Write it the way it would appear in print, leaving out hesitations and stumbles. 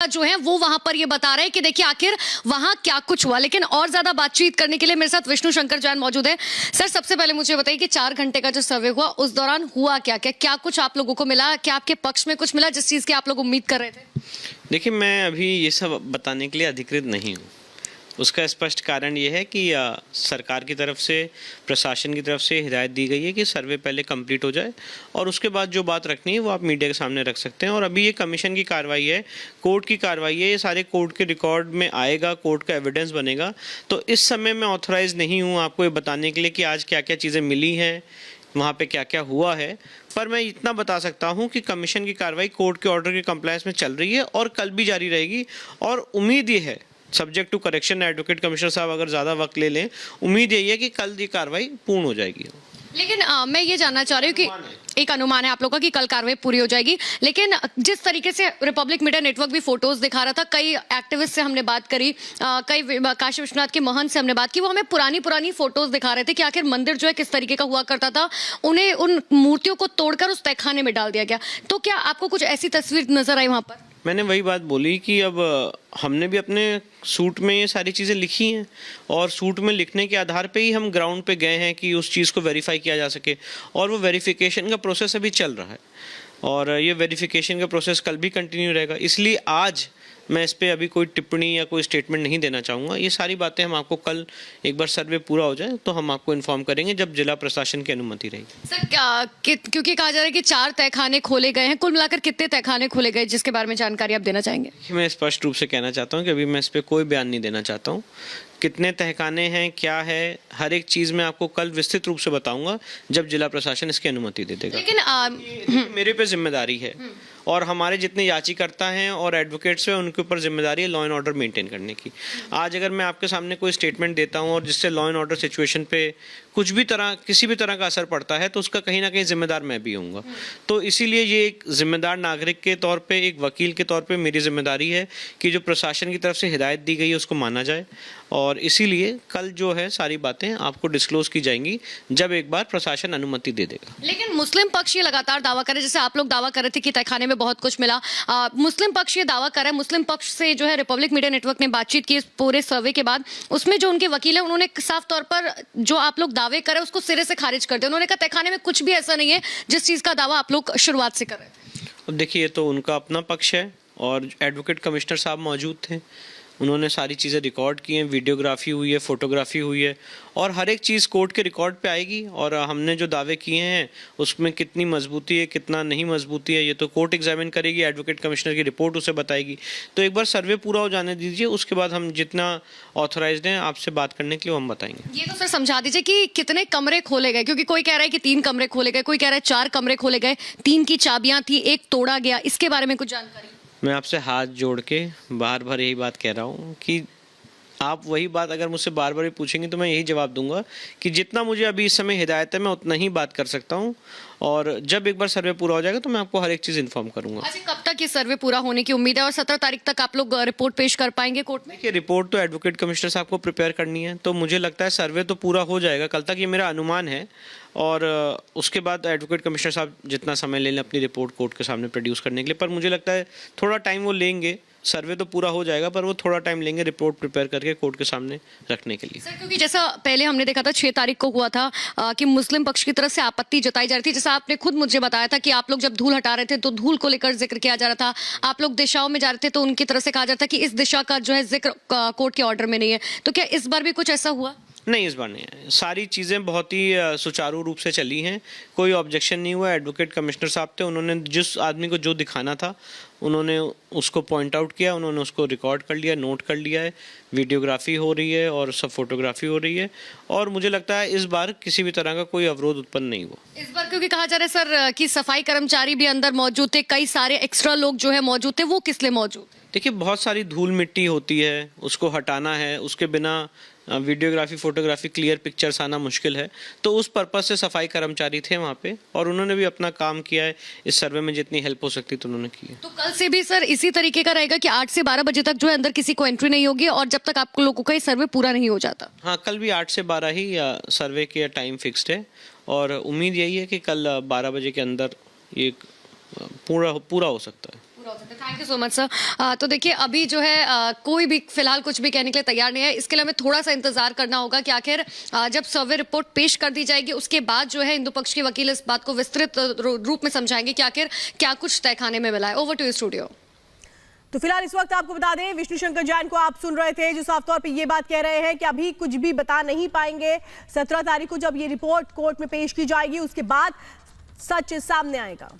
जो है वो वहां पर ये बता रहे हैं कि देखिए आखिर वहां क्या कुछ हुआ। लेकिन और ज्यादा बातचीत करने के लिए मेरे साथ विष्णु शंकर जैन मौजूद है। सर, सबसे पहले मुझे बताइए कि 4 घंटे का जो सर्वे हुआ उस दौरान हुआ क्या क्या क्या कुछ आप लोगों को मिला, क्या आपके पक्ष में कुछ मिला जिस चीज की आप लोग उम्मीद कर रहे थे? देखिए, मैं अभी ये सब बताने के लिए अधिकृत नहीं हूँ। उसका स्पष्ट कारण ये है कि सरकार की तरफ से, प्रशासन की तरफ से हिदायत दी गई है कि सर्वे पहले कंप्लीट हो जाए और उसके बाद जो बात रखनी है वो आप मीडिया के सामने रख सकते हैं। और अभी ये कमीशन की कार्रवाई है, कोर्ट की कार्रवाई है, ये सारे कोर्ट के रिकॉर्ड में आएगा, कोर्ट का एविडेंस बनेगा। तो इस समय मैं ऑथोराइज नहीं हूँ आपको ये बताने के लिए कि आज क्या क्या चीज़ें मिली हैं, वहाँ पे क्या क्या हुआ है। पर मैं इतना बता सकता हूँ कि कमीशन की कार्रवाई कोर्ट के ऑर्डर के कंप्लायंस में चल रही है और कल भी जारी रहेगी। और उम्मीद ये है, subject to correction, advocate commissioner साहब अगर ज़्यादा वक्त ले लें, उम्मीद यही है कि कल ये कार्रवाई पूर्ण हो जाएगी। लेकिन मैं ये जानना चाह रही हूँ कि एक अनुमान है आप लोगों का कि कल कार्रवाई पूरी हो जाएगी, लेकिन जिस तरीके से रिपब्लिक मीडिया नेटवर्क भी फोटोज दिखा रहा था, कई एक्टिविस्ट से हमने बात करी, कई काशी विश्वनाथ के महंत से हमने बात की, वो हमें पुरानी फोटोज दिखा रहे थे कि आखिर मंदिर जो है किस तरीके का हुआ करता था, उन्हें उन मूर्तियों को तोड़कर उस तहखाने में डाल दिया गया। तो क्या आपको कुछ ऐसी तस्वीर नजर आई वहां पर? मैंने वही बात बोली कि अब हमने भी अपने सूट में ये सारी चीज़ें लिखी हैं और सूट में लिखने के आधार पे ही हम ग्राउंड पे गए हैं कि उस चीज़ को वेरीफाई किया जा सके। और वो वेरिफिकेशन का प्रोसेस अभी चल रहा है और ये वेरिफिकेशन का प्रोसेस कल भी कंटिन्यू रहेगा। इसलिए आज मैं इस पर अभी कोई टिप्पणी या कोई स्टेटमेंट नहीं देना चाहूँगा। ये सारी बातें हम आपको कल एक बार सर्वे पूरा हो जाए तो हम आपको इन्फॉर्म करेंगे जब जिला प्रशासन की अनुमति रहेगी। सर, क्योंकि कहा जा रहा है कि 4 तहखाने खोले गए हैं, कुल मिलाकर कितने तहखाने खोले गए जिसके बारे में जानकारी आप देना चाहेंगे? मैं स्पष्ट रूप से कहना चाहता हूँ कि अभी मैं इस पर कोई बयान नहीं देना चाहता हूँ। कितने तहखाने हैं, क्या है, हर एक चीज़ मैं आपको कल विस्तृत रूप से बताऊंगा जब जिला प्रशासन इसकी अनुमति दे देगा। लेकिन मेरे पे जिम्मेदारी है और हमारे जितने याचिकर्ता हैं और एडवोकेट्स हैं उनके ऊपर जिम्मेदारी है लॉ एंड ऑर्डर मेंटेन करने की। आज अगर मैं आपके सामने कोई स्टेटमेंट देता हूं और जिससे लॉ एंड ऑर्डर सिचुएशन पे कुछ भी किसी भी तरह का असर पड़ता है तो उसका कहीं ना कहीं जिम्मेदार मैं भी होऊंगा। तो इसीलिए ये एक जिम्मेदार नागरिक के तौर पे, एक वकील के तौर पे मेरी जिम्मेदारी है कि जो प्रशासन की तरफ से हिदायत दी गई है उसको माना जाए। और इसीलिए कल जो है सारी बातें आपको डिस्क्लोज की जाएंगी जब एक बार प्रशासन अनुमति दे देगा। लेकिन मुस्लिम पक्ष ये लगातार दावा करे, जैसे आप लोग दावा कर रहे थे कि तहखाने में बहुत कुछ मिला, मुस्लिम पक्ष ये दावा कर रहा है, मुस्लिम पक्ष से जो है रिपब्लिक मीडिया नेटवर्क ने बातचीत की इस पूरे सर्वे के बाद, उसमें जो उनके वकील है उन्होंने साफ तौर पर जो आप लोग दावे कर रहे हैं उसको सिरे से खारिज कर दिया। उन्होंने कहा तहखाने में कुछ भी ऐसा नहीं है जिस चीज का दावा आप लोग शुरुआत से कर रहे थे। अब देखिए, ये तो उनका अपना पक्ष है और एडवोकेट कमिश्नर साहब मौजूद थे, उन्होंने सारी चीज़ें रिकॉर्ड की हैं, वीडियोग्राफी हुई है, फोटोग्राफी हुई है और हर एक चीज़ कोर्ट के रिकॉर्ड पे आएगी। और हमने जो दावे किए हैं उसमें कितनी मजबूती है, कितना नहीं मजबूती है, ये तो कोर्ट एग्जामिन करेगी, एडवोकेट कमिश्नर की रिपोर्ट उसे बताएगी। तो एक बार सर्वे पूरा हो जाने दीजिए, उसके बाद हम जितना ऑथोराइज्ड हैं आपसे बात करने के लिए हम बताएंगे। ये तो सर समझा दीजिए कि कितने कमरे खोले गए, क्योंकि कोई कह रहा है कि 3 कमरे खोले गए, कोई कह रहा है 4 कमरे खोले गए, 3 की चाबियां थी, 1 तोड़ा गया, इसके बारे में कुछ जानकारी? मैं आपसे हाथ जोड़ के बार बार यही बात कह रहा हूँ कि आप वही बात अगर मुझसे बार बार पूछेंगे तो मैं यही जवाब दूंगा कि जितना मुझे अभी इस समय हिदायत है मैं उतना ही बात कर सकता हूं। और जब एक बार सर्वे पूरा हो जाएगा तो मैं आपको हर एक चीज़ इन्फॉर्म करूंगा। अच्छा, कब तक ये सर्वे पूरा होने की उम्मीद है और 17 तारीख तक आप लोग रिपोर्ट पेश कर पाएंगे कोर्ट में? देखिए, रिपोर्ट तो एडवोकेट कमिश्नर साहब को प्रिपेयर करनी है, तो मुझे लगता है सर्वे तो पूरा हो जाएगा कल तक, ये मेरा अनुमान है। और उसके बाद एडवोकेट कमिश्नर साहब जितना समय ले लें अपनी रिपोर्ट कोर्ट के सामने प्रोड्यूस करने के लिए, पर मुझे लगता है थोड़ा टाइम वो लेंगे। सर्वे तो पूरा हो जाएगा पर वो थोड़ा टाइम लेंगे रिपोर्ट प्रिपेयर करके कोर्ट के सामने रखने के लिए। सर, क्योंकि जैसा पहले हमने देखा था 6 तारीख को हुआ था कि मुस्लिम पक्ष की तरफ से आपत्ति जताई जा रही थी, जैसा आपने खुद मुझे बताया था कि आप लोग जब धूल हटा रहे थे तो धूल को लेकर जिक्र किया जा रहा था, आप लोग दिशाओं में जा रहे थे तो उनकी तरफ से कहा जा रहा था कि इस दिशा का जो है जिक्र कोर्ट के ऑर्डर में नहीं है। तो क्या इस बार भी कुछ ऐसा हुआ? नहीं, इस बार नहीं है। सारी चीज़ें बहुत ही सुचारू रूप से चली हैं, कोई ऑब्जेक्शन नहीं हुआ। एडवोकेट कमिश्नर साहब थे, उन्होंने जिस आदमी को जो दिखाना था उन्होंने उसको पॉइंट आउट किया, उन्होंने उसको रिकॉर्ड कर लिया, नोट कर लिया है, वीडियोग्राफी हो रही है और सब फोटोग्राफी हो रही है। और मुझे लगता है इस बार किसी भी तरह का कोई अवरोध उत्पन्न नहीं हुआ इस बार, क्योंकि कहा जा रहा है सर कि सफाई कर्मचारी भी अंदर मौजूद थे, कई सारे एक्स्ट्रा लोग जो है मौजूद थे, वो किस लिए मौजूद? देखिए, बहुत सारी धूल मिट्टी होती है, उसको हटाना है, उसके बिना वीडियोग्राफी फोटोग्राफी क्लियर पिक्चर्स आना मुश्किल है, तो उस पर्पज से सफाई कर्मचारी थे वहाँ पे और उन्होंने भी अपना काम किया है। इस सर्वे में जितनी हेल्प हो सकती तो उन्होंने की है। तो कल से भी सर इसी तरीके का रहेगा कि 8 से 12 बजे तक जो है अंदर किसी को एंट्री नहीं होगी और जब तक आप लोगों का ये सर्वे पूरा नहीं हो जाता? हाँ, कल भी 8 से 12 ही सर्वे के टाइम फिक्स्ड है और उम्मीद यही है कि कल 12 बजे के अंदर ये पूरा हो सकता है। Thank you so much sir. तो देखिए अभी जो है कोई भी फिलहाल कुछ भी कहने के लिए तैयार नहीं है। इसके लिए हमें थोड़ा सा इंतजार करना होगा कि आखिर जब सर्वे रिपोर्ट पेश कर दी जाएगी उसके बाद जो है हिंदू पक्ष के वकील इस बात को विस्तृत रूप में समझाएंगे कि आखिर क्या कुछ तहखाने में मिला है। Over to studio. तो फिलहाल इस वक्त आपको बता दें, विष्णु शंकर जैन को आप सुन रहे थे जो साफ तौर पे ये बात कह रहे हैं कि अभी कुछ भी बता नहीं पाएंगे। 17 तारीख को जब ये रिपोर्ट कोर्ट में पेश की जाएगी उसके बाद सच सामने आएगा।